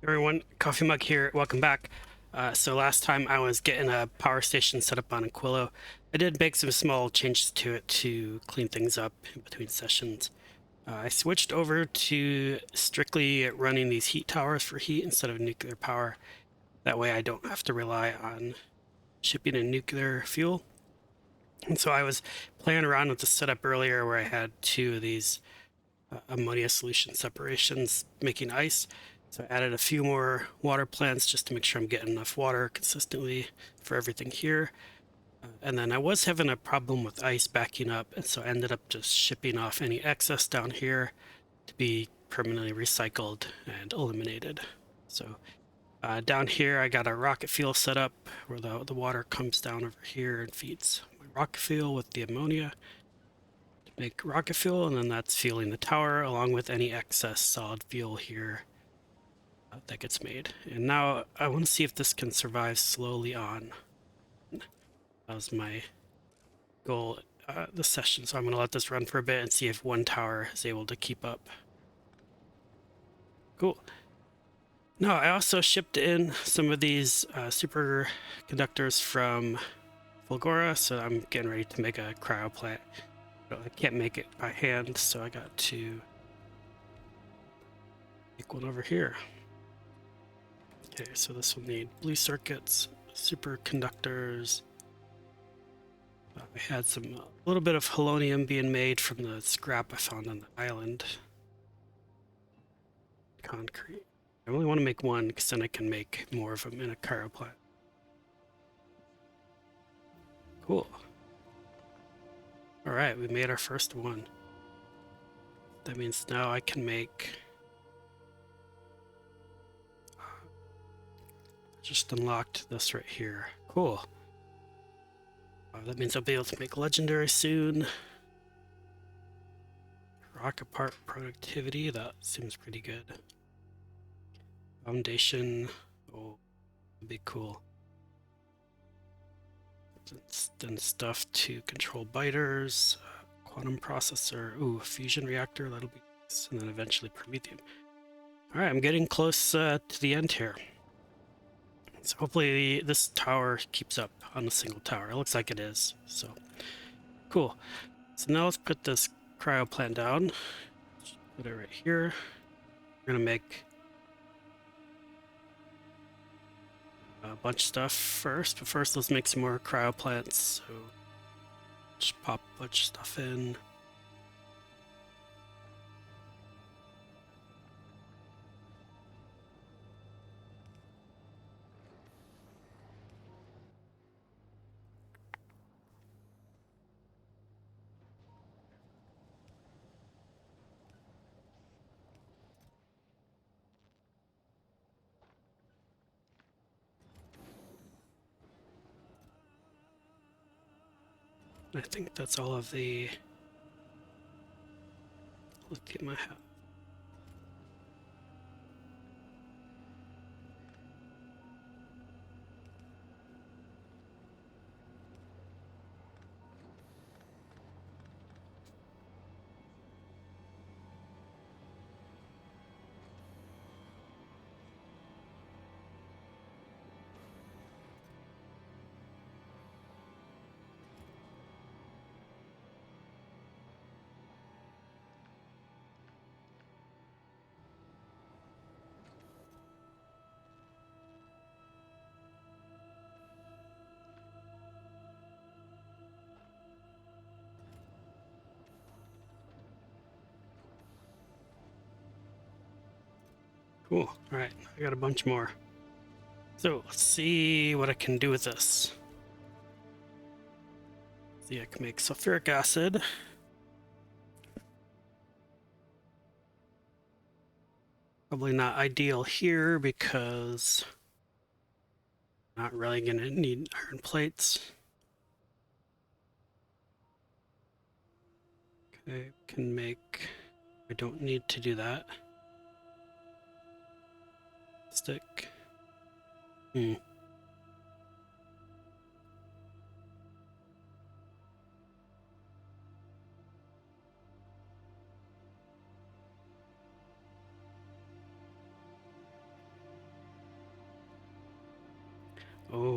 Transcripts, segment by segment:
Everyone, Coffee Mug here. Welcome back. So last time I was getting a power station set up on Aquilo. I did make some small changes to it to clean things up in between sessions. I switched over to strictly running these heat towers for heat instead of nuclear power. That way I don't have to rely on shipping in nuclear fuel. And so I was playing around with the setup earlier where I had two of these ammonia solution separations making ice. So I added a few more water plants just to make sure I'm getting enough water consistently for everything here. And then I was having a problem with ice backing up, and so I ended up just shipping off any excess down here to be permanently recycled and eliminated. So down here I got a rocket fuel set up where the water comes down over here and feeds my rocket fuel with the ammonia make rocket fuel, and then that's fueling the tower along with any excess solid fuel here that gets made. And now I want to see if this can survive slowly on. That was my goal this session, so I'm going to let this run for a bit and see if one tower is able to keep up. Cool. Now I also shipped in some of these superconductors from Fulgora, so I'm getting ready to make a cryo plant. I can't make it by hand, so I got to make one over here. Okay, so this will need blue circuits, superconductors. We had a little bit of polonium being made from the scrap I found on the island. Concrete. I only want to make one because then I can make more of them in a cryo plant. Cool. All right, we made our first one. That means now I can make. Just unlocked this right here. Cool. That means I'll be able to make legendary soon. Rocket part productivity, that seems pretty good. Foundation, oh, that'd be cool. Then stuff to control biters, quantum processor, ooh, fusion reactor, that'll be nice, and then eventually Promethium. All right, I'm getting close to the end here. So hopefully this tower keeps up on a single tower. It looks like it is, so cool. So now let's put this cryo plant down. Put it right here. We're gonna make a bunch of stuff first, but first let's make some more cryo plants. So just pop a bunch of stuff in. I think that's all of the lithium I have. Cool. All right, I got a bunch more. So let's see what I can do with this. See, I can make sulfuric acid. Probably not ideal here because I'm not really gonna need iron plates. Okay, can make. I don't need to do that. Stick. Hmm.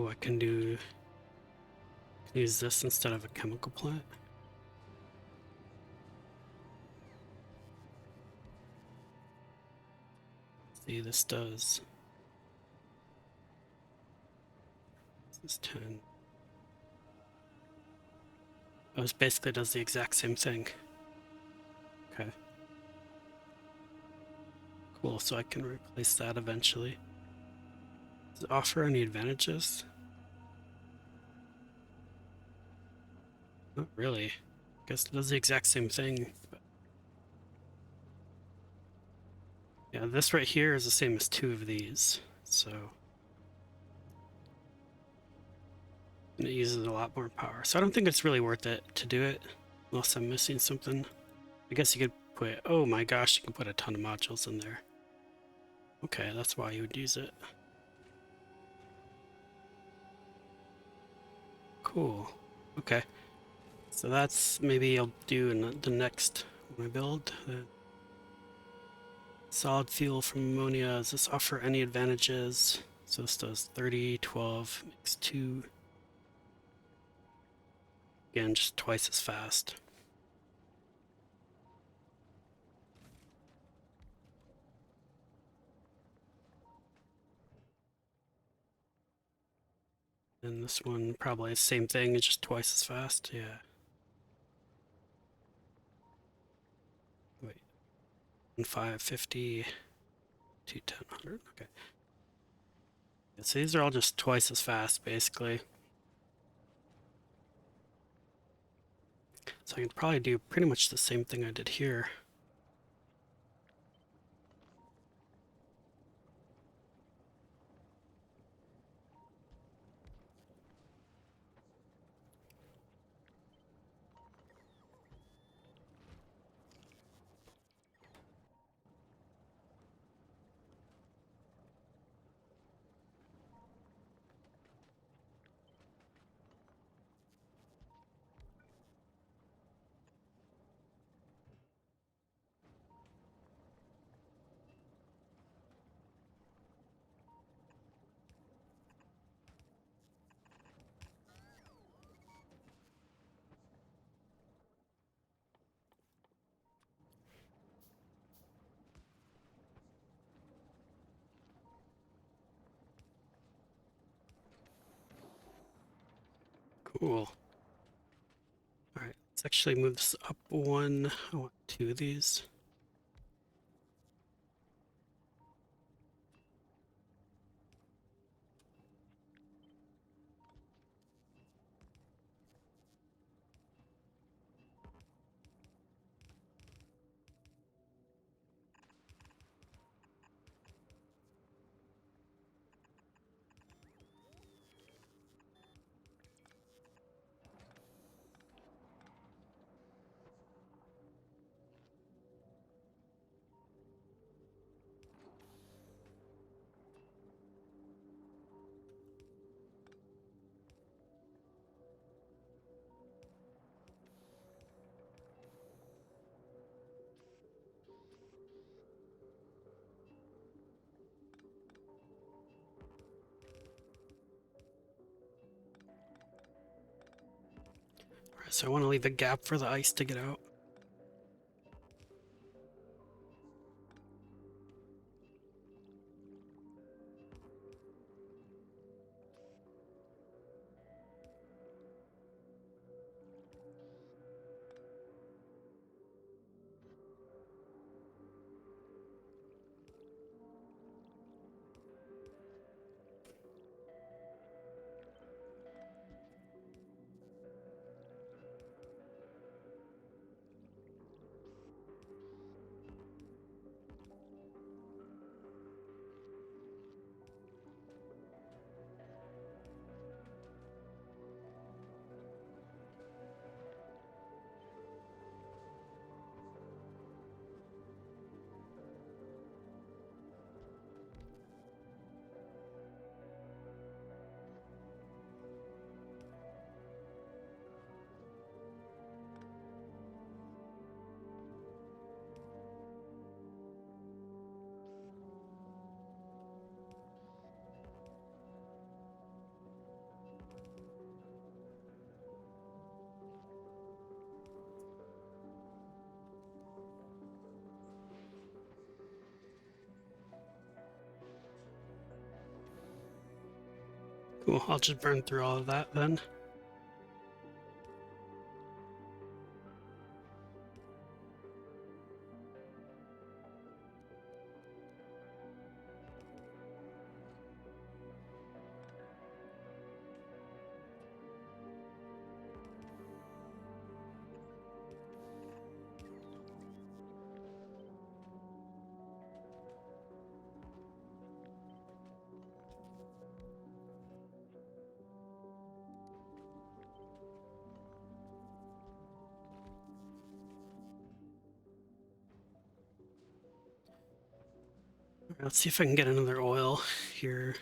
Oh, I can use this instead of a chemical plant. See, this does. This is 10. Oh, this basically does the exact same thing. Okay. Cool, so I can replace that eventually. Does it offer any advantages? Not really. I guess it does the exact same thing. But yeah, this right here is the same as 2 of these, so and it uses a lot more power. So I don't think it's really worth it to do it, unless I'm missing something. I guess you could put, oh my gosh, you can put a ton of modules in there. Okay, that's why you would use it. Cool. Okay. So that's maybe I'll do in the next one I build. Solid fuel from ammonia. Does this offer any advantages? So this does 30, 12, makes 2. Again, just twice as fast. And this one probably the same thing, it's just twice as fast. Yeah. Wait. 550 to 1000. Okay. Yeah, so these are all just twice as fast, basically. So I can probably do pretty much the same thing I did here. Cool. Alright, let's actually move this up 1. I want 2 of these. Alright, so I want to leave a gap for the ice to get out. Cool, I'll just burn through all of that then. Let's see if I can get another oil here.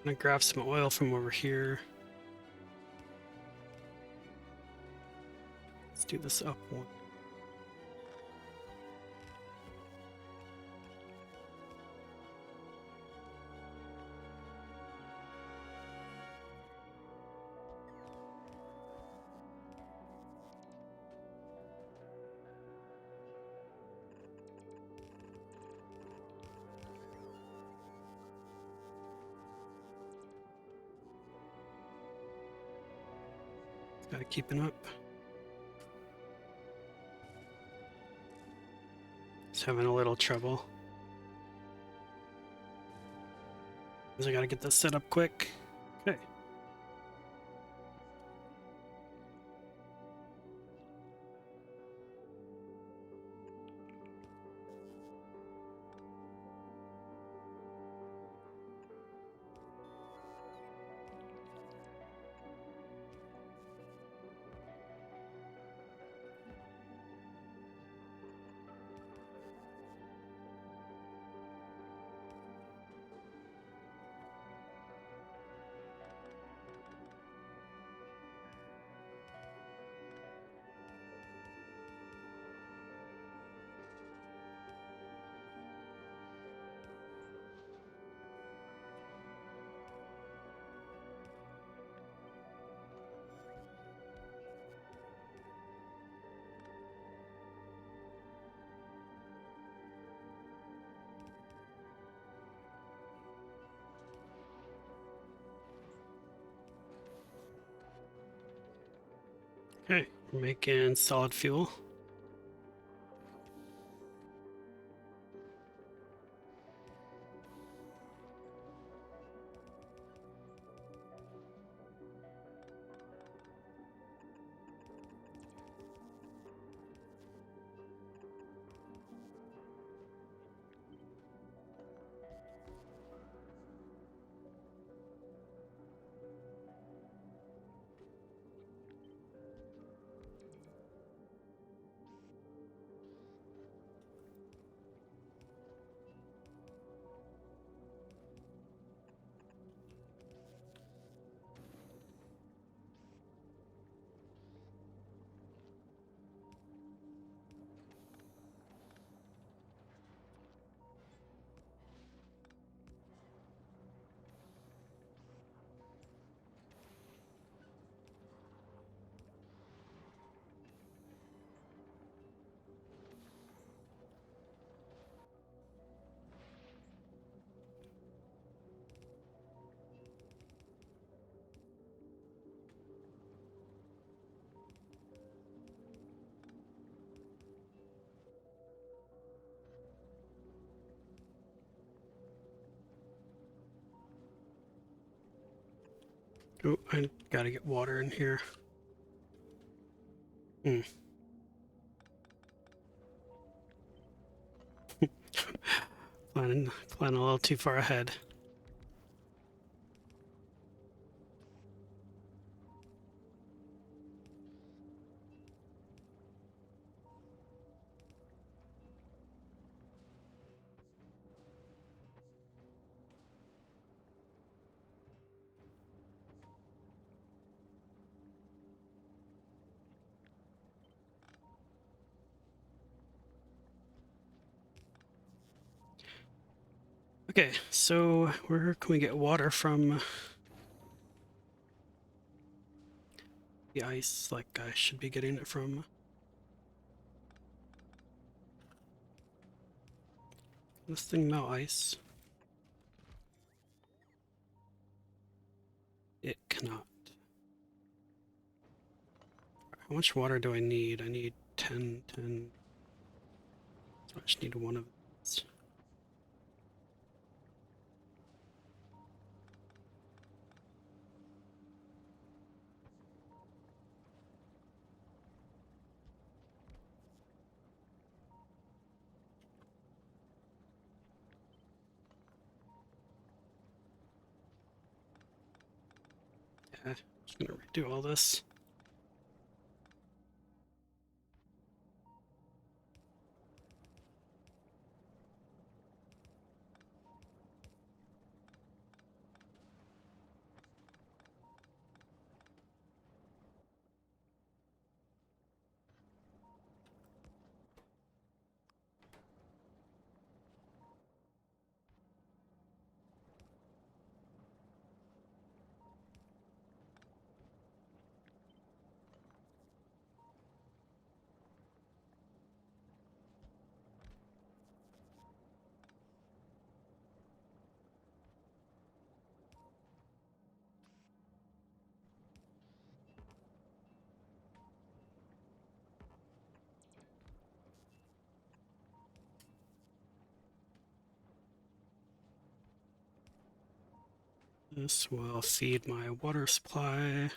I'm gonna grab some oil from over here. Let's do this up one. Gotta keep it up. Just having a little trouble. So I gotta get this set up quick. Okay. Okay, we're making solid fuel. Oh, I gotta get water in here. Hmm. Planning a little too far ahead. Okay, so where can we get water from? The ice, like I should be getting it from. This thing melt ice? It cannot. How much water do I need? I need 10, 10. So I just need one of these. Yeah, I'm just gonna redo all this. This will feed my water supply.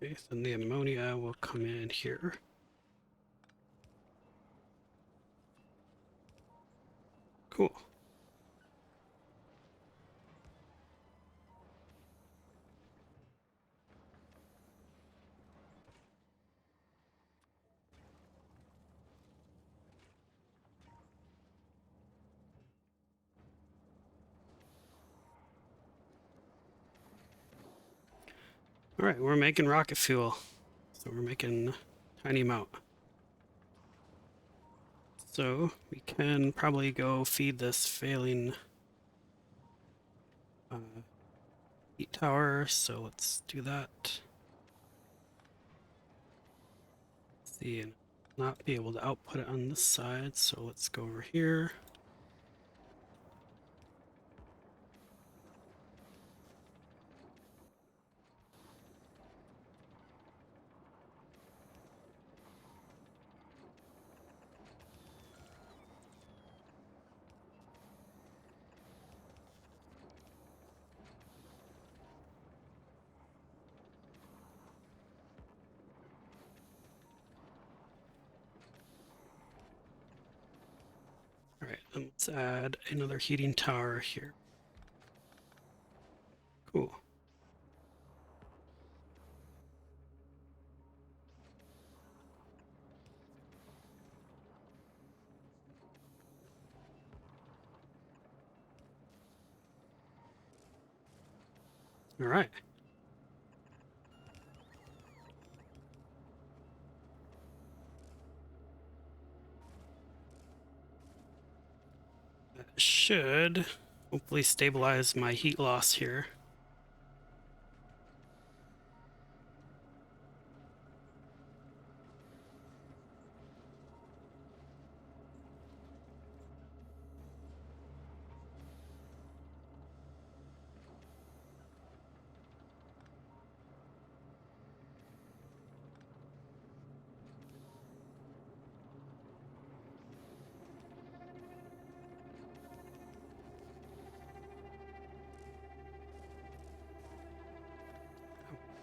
Okay, then the ammonia will come in here. Cool. All right, we're making rocket fuel. So we're making a tiny amount. So we can probably go feed this failing heat tower. So let's do that. See, and not be able to output it on this side. So let's go over here. All right, then let's add another heating tower here. Cool. All right. That should hopefully stabilize my heat loss here.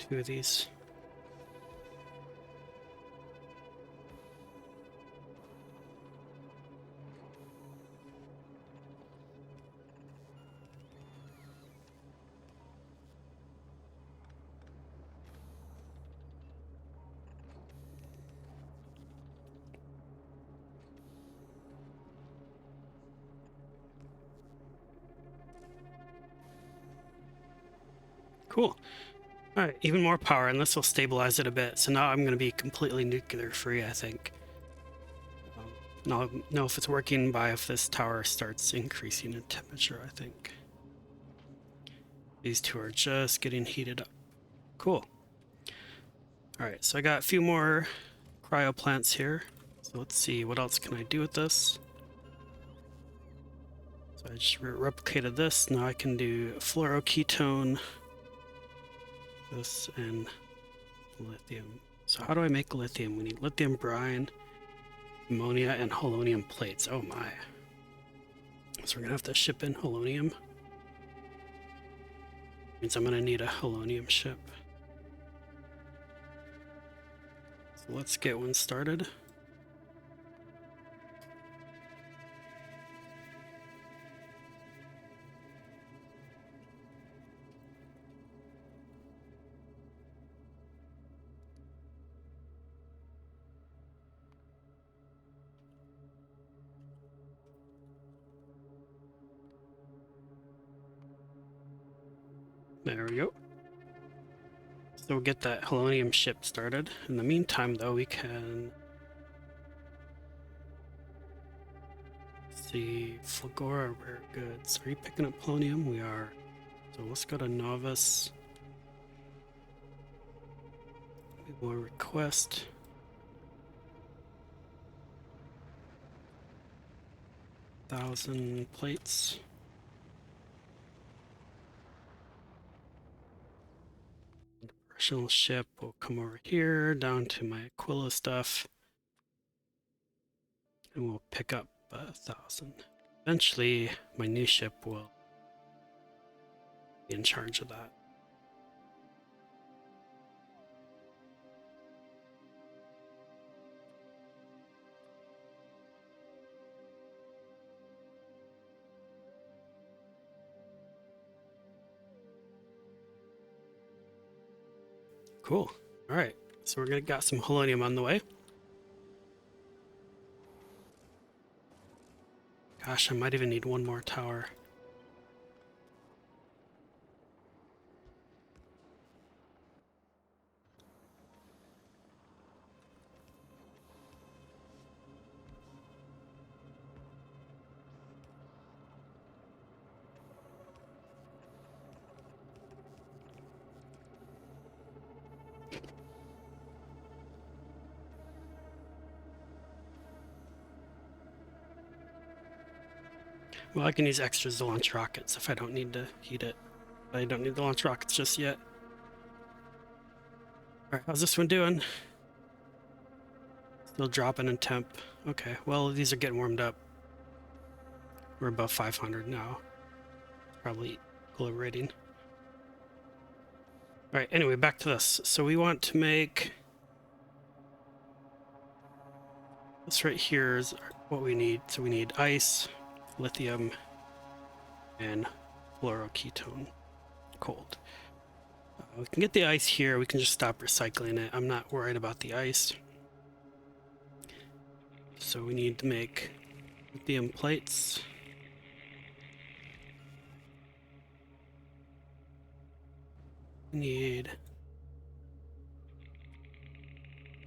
2 of these. Cool. All right, even more power, and this will stabilize it a bit. So now I'm going to be completely nuclear free, I think. Now I'll know if it's working by if this tower starts increasing in temperature, I think. These two are just getting heated up. Cool. All right, so I got a few more cryo plants here. So let's see, what else can I do with this? So I just replicated this. Now I can do fluoroketone, this, and lithium. So how do I make lithium? We need lithium brine, ammonia, and holonium plates. Oh my. So we're gonna have to ship in holonium. Means I'm gonna need a holonium ship. So let's get one started. There we go. So we'll get that holonium ship started. In the meantime, though, we can see Flagora rare goods. Are you picking up polonium? We are. So let's go to Novice. We will request 1,000 plates. The personal ship will come over here down to my Aquilo stuff, and we'll pick up 1,000. Eventually, my new ship will be in charge of that. Cool. All right, so we're gonna got some holonium on the way. Gosh, I might even need one more tower. Well, I can use extras to launch rockets if I don't need to heat it. I don't need to launch rockets just yet. Alright, how's this one doing? Still dropping in temp. Okay, well, these are getting warmed up. We're above 500 now. Probably equilibrating. Alright, anyway, back to this. So we want to make... This right here is what we need. So we need ice, lithium, and fluoroketone. Cold. We can get the ice here. We can just stop recycling it. I'm not worried about the ice. So we need to make lithium plates. We need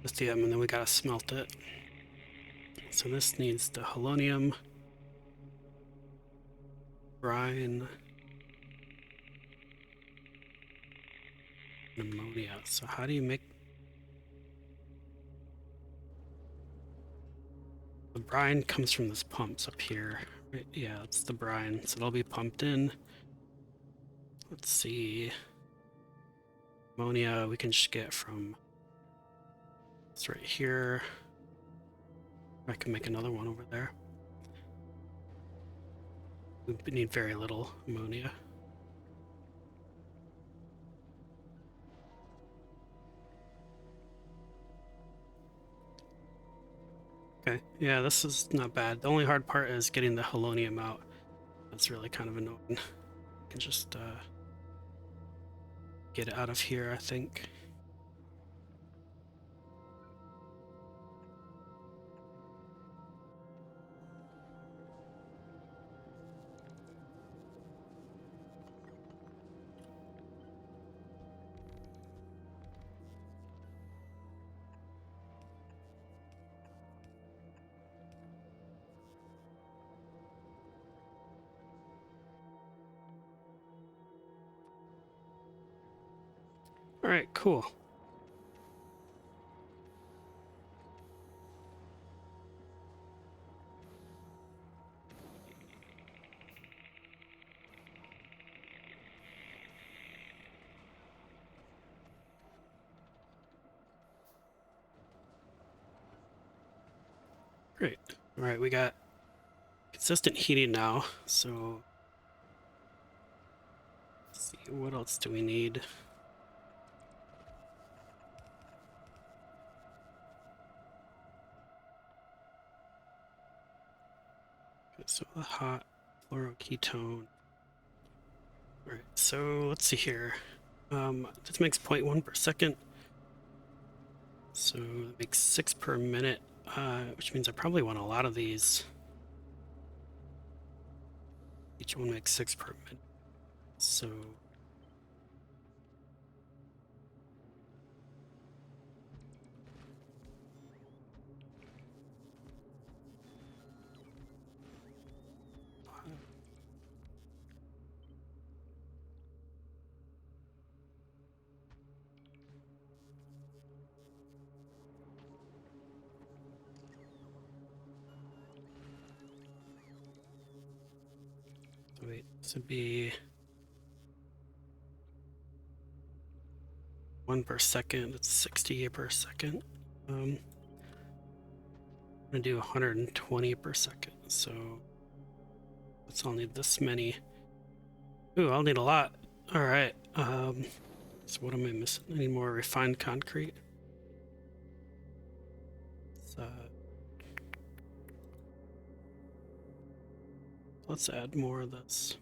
lithium, and then we gotta smelt it. So this needs the holonium, brine, and ammonia. So how do you make... The brine comes from this pumps up here. Right? Yeah, it's the brine. So it'll be pumped in. Let's see. Ammonia we can just get from... It's right here. I can make another one over there. We need very little ammonia. Okay, yeah, this is not bad. The only hard part is getting the halonium out. That's really kind of annoying. I can just get it out of here, I think. All right, cool. Great. All right, we got consistent heating now. So let's see, what else do we need? Okay, so the hot fluoroketone. All right, so let's see here. This makes 0.1 per second. So it makes 6 per minute, which means I probably want a lot of these. Each one makes 6 per minute. So wait, this would be 1 per second. That's 60 per second. I'm gonna do 120 per second. So let's all need this many. Ooh, I'll need a lot. All right. So what am I missing? I need more refined concrete. Let's add more of this.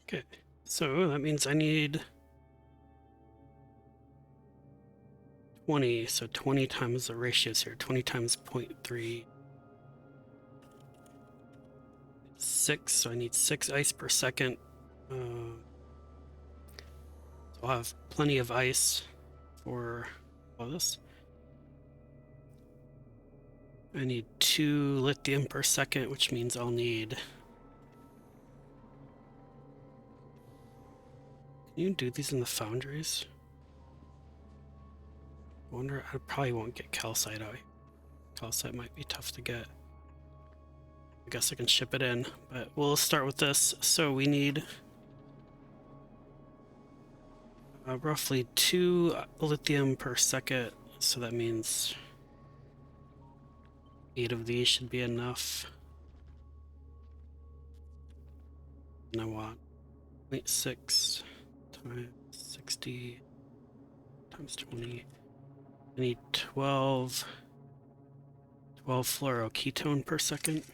Okay, so that means I need 20, so 20 times the ratios here. 20 times 0.3. 6, so I need 6 ice per second. So I'll have plenty of ice for all this. I need 2 lithium per second, which means I'll need... Can you do these in the foundries? I wonder, I probably won't get calcite out here. Calcite might be tough to get. I guess I can ship it in, but we'll start with this. So we need roughly 2 lithium per second, so that means 8 of these should be enough. And I want 0.6 times 60 times 20. I need 12 fluoroketone per second.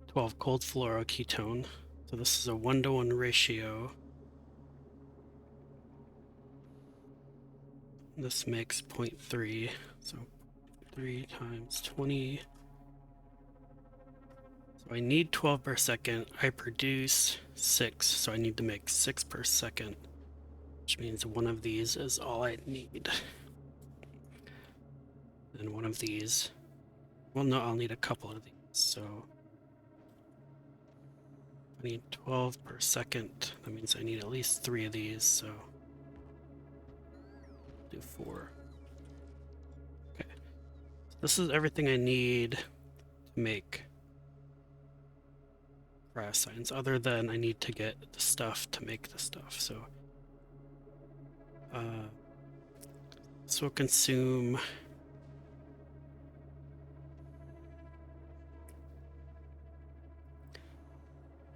12 cold fluoroketone. So this is a 1-to-1 ratio. This makes 0.3. So 3 times 20. So I need 12 per second. I produce 6, so I need to make 6 per second, which means one of these is all I need. And one of these, well, no, I'll need a couple of these. So I I need 12 per second. That means I need at least 3 of these, so do 4. Okay. So this is everything I need to make grass signs, other than I need to get the stuff to make the stuff. So this will consume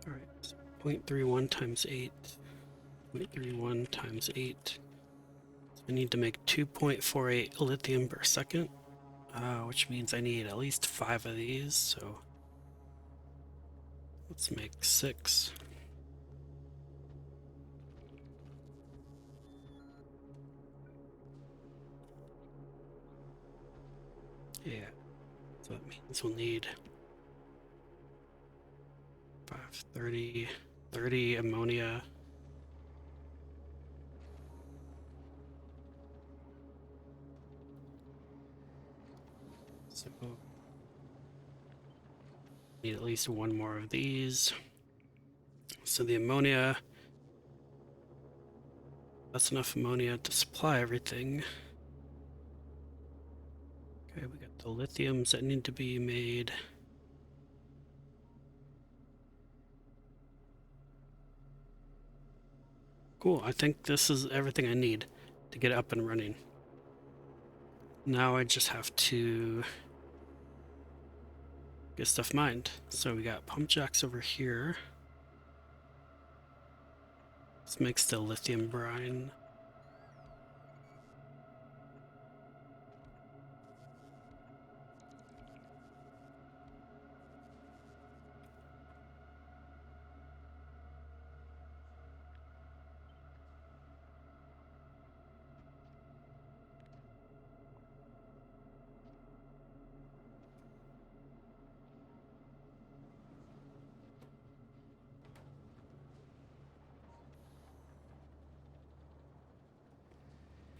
all right, so 0.31 times 8, 0.31 times 8. So I need to make 2.48 lithium per second, which means I need at least 5 of these. So let's make 6. Yeah, so that means we'll need 30 ammonia. So need at least 1 more of these. So the ammonia, that's enough ammonia to supply everything. Okay, we got the lithiums that need to be made. Cool, I think this is everything I need to get it up and running. Now I just have to get stuff mined. So we got pump jacks over here. This makes the lithium brine.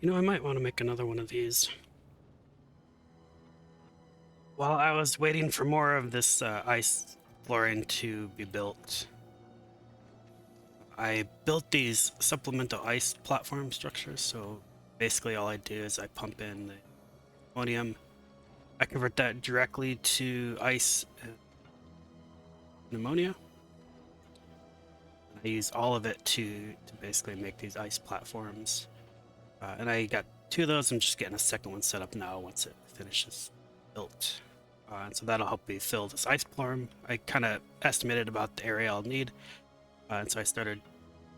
You know, I might want to make another one of these. While I was waiting for more of this ice flooring to be built, I built these supplemental ice platform structures. So basically all I do is I pump in the ammonium. I convert that directly to ice and ammonia. I use all of it to basically make these ice platforms. And I got 2 of those. I'm just getting a second one set up now once it finishes built. And so that'll help me fill this ice platform. I kind of estimated about the area I'll need. And so I started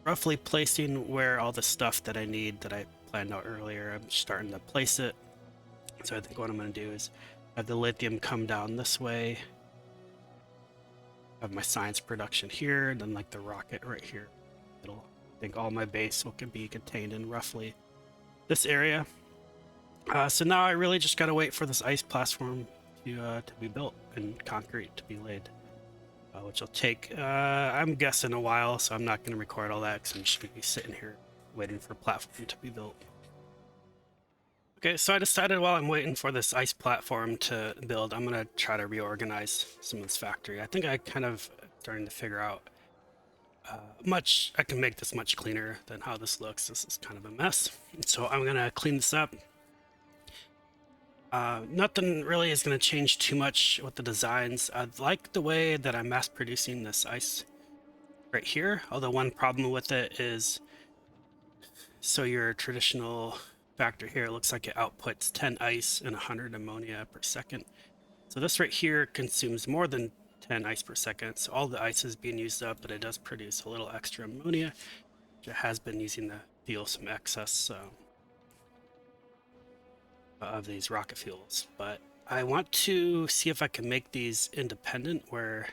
roughly placing where all the stuff that I need that I planned out earlier. I'm starting to place it. So I think what I'm going to do is have the lithium come down this way. Have my science production here, and then like the rocket right here. I think all my base will be contained in roughly this area. So now I really just gotta wait for this ice platform to be built and concrete to be laid, which will take, I'm guessing, a while. So I'm not gonna record all that because I'm just gonna be sitting here waiting for a platform to be built. Okay, so I decided while I'm waiting for this ice platform to build, I'm gonna try to reorganize some of this factory. I think I kind of starting to figure out I can make this much cleaner than how this looks. This is kind of a mess. So I'm gonna clean this up. Nothing really is gonna change too much with the designs. I like the way that I'm mass producing this ice right here. Although one problem with it is, so your traditional factor here looks like it outputs 10 ice and 100 ammonia per second. So this right here consumes more than 10 ice per second. So all the ice is being used up, but it does produce a little extra ammonia, which it has been using to fuel some excess of these rocket fuels. But I want to see if I can make these independent where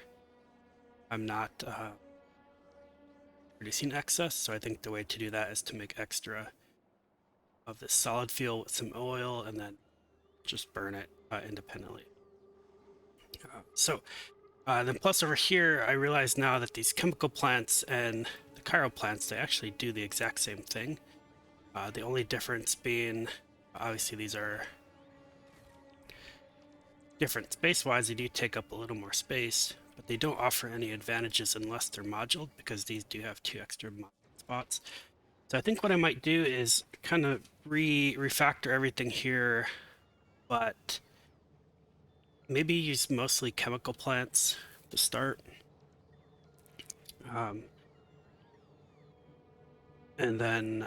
I'm not producing excess. So I think the way to do that is to make extra of this solid fuel with some oil and then just burn it independently. Then plus over here, I realize now that these chemical plants and the chiral plants, they actually do the exact same thing. The only difference being, obviously these are different space-wise, they do take up a little more space, but they don't offer any advantages unless they're moduled, because these do have 2 extra spots. So I think what I might do is kind of refactor everything here, but maybe use mostly chemical plants to start. And then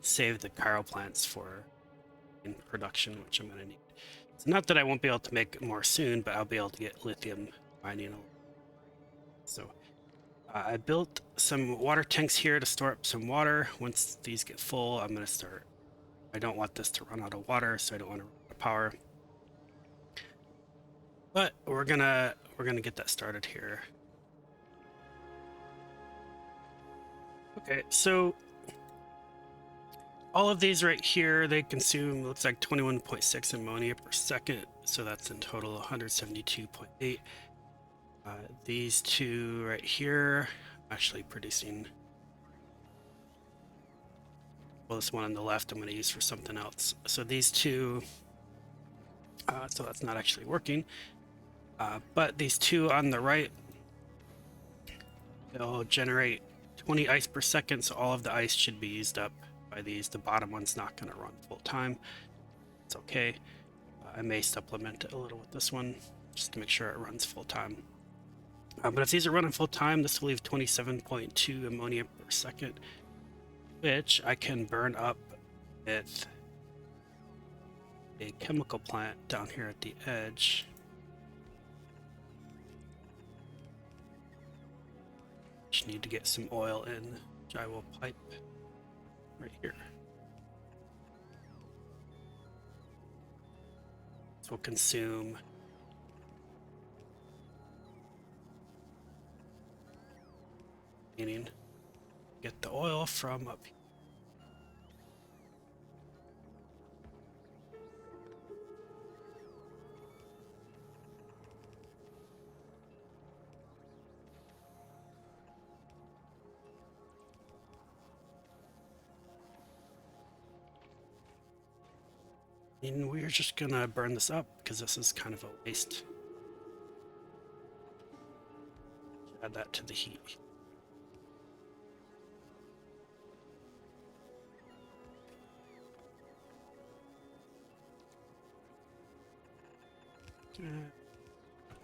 save the cryo plants for in production, which I'm going to need. So not that I won't be able to make more soon, but I'll be able to get lithium mining. So I built some water tanks here to store up some water. Once these get full, I'm going to start. I don't want this to run out of water, so I don't want to run out of power. But we're gonna get that started here. Okay, so all of these right here, they consume, looks like 21.6 ammonia per second, so that's in total 172.8. These two right here, actually producing, well, this one on the left I'm going to use for something else. So these two, so that's not actually working, but these two on the right, they'll generate 20 ice per second, so all of the ice should be used up by these. The bottom one's not going to run full time. It's okay. I may supplement it a little with this one just to make sure it runs full time. But if these are running full time, this will leave 27.2 ammonia per second, which I can burn up with a chemical plant down here at the edge. Just need to get some oil in, which I will pipe right here. This will consume meaning get the oil from up here. And we're just gonna burn this up because this is kind of a waste. Add that to the heat.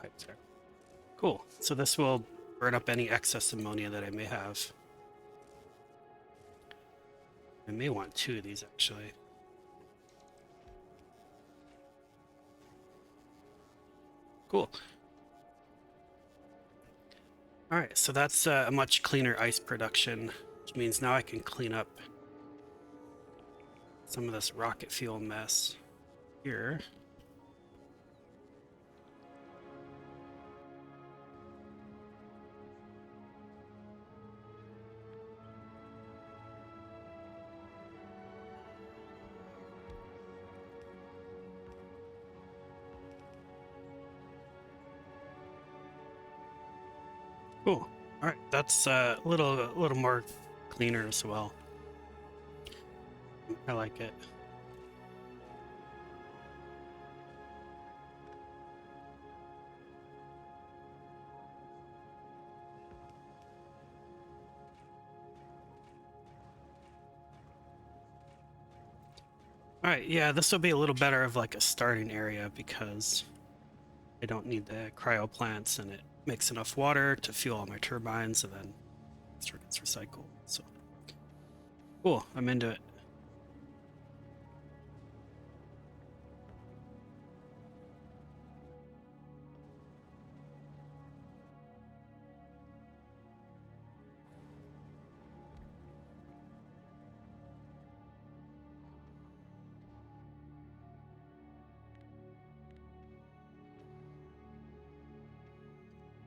Pipes there. Cool. So this will burn up any excess ammonia that I may have. I may want 2 of these actually. Cool. All right, so that's a much cleaner ice production, which means now I can clean up some of this rocket fuel mess here. Cool. All right, that's a little more cleaner as well. I like it. All right, yeah, this will be a little better of like a starting area because I don't need the cryo plants, and it makes enough water to fuel all my turbines, and then it gets recycled. So cool, I'm into it.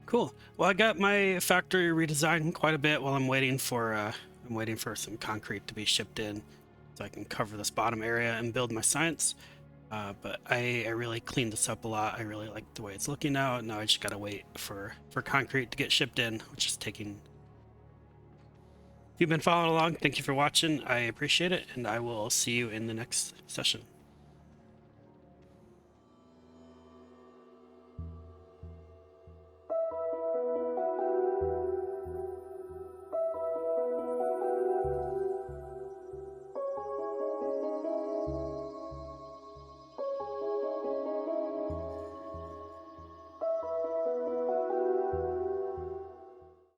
Cool. Well, I got my factory redesigned quite a bit while I'm waiting for some concrete to be shipped in, so I can cover this bottom area and build my science. But I really cleaned this up a lot. I really like the way it's looking now. Now I just gotta wait for concrete to get shipped in, which is taking. If you've been following along, thank you for watching. I appreciate it, and I will see you in the next session.